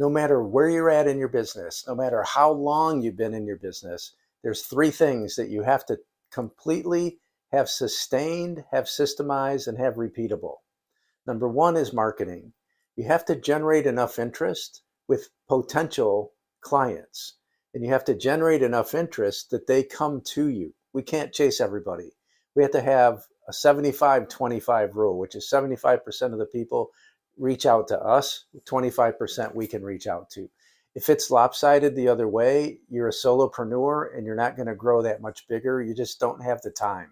No matter where you're at in your business, no matter how long you've been in your business, there's three things that you have to completely have sustained, have systemized, and have repeatable. Number one is marketing. You have to generate enough interest with potential clients, and you have to generate enough interest that they come to you. We can't chase everybody. We have to have a 75-25 rule, which is 75% of the people reach out to us, 25% we can reach out to. If it's lopsided the other way, you're a solopreneur and you're not going to grow that much bigger. You just don't have the time.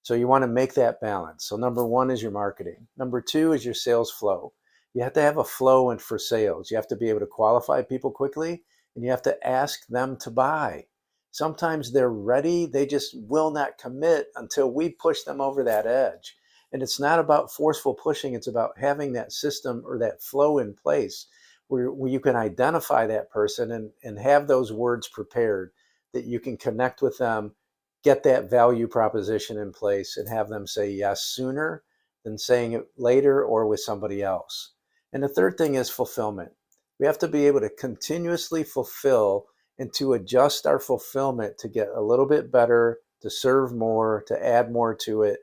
So you want to make that balance. So number one is your marketing. Number two is your sales flow. You have to have a flow and for sales. You have to be able to qualify people quickly, and you have to ask them to buy. Sometimes they're ready, they just will not commit until we push them over that edge. And it's not about forceful pushing, it's about having that system or that flow in place where you can identify that person and have those words prepared that you can connect with them, get that value proposition in place, and have them say yes sooner than saying it later or with somebody else. And the third thing is fulfillment. We have to be able to continuously fulfill and to adjust our fulfillment to get a little bit better, to serve more, to add more to it.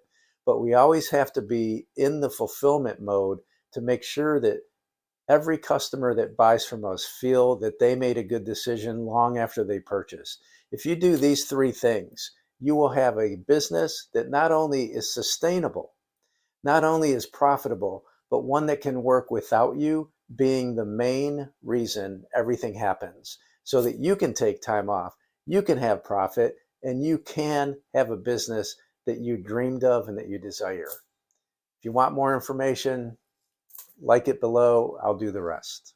But we always have to be in the fulfillment mode to make sure that every customer that buys from us feel that they made a good decision long after they purchase. If you do these three things, you will have a business that not only is sustainable, not only is profitable, but one that can work without you being the main reason everything happens, so that you can take time off, you can have profit, and you can have a business that you dreamed of and that you desire. If you want more information, like it below, I'll do the rest.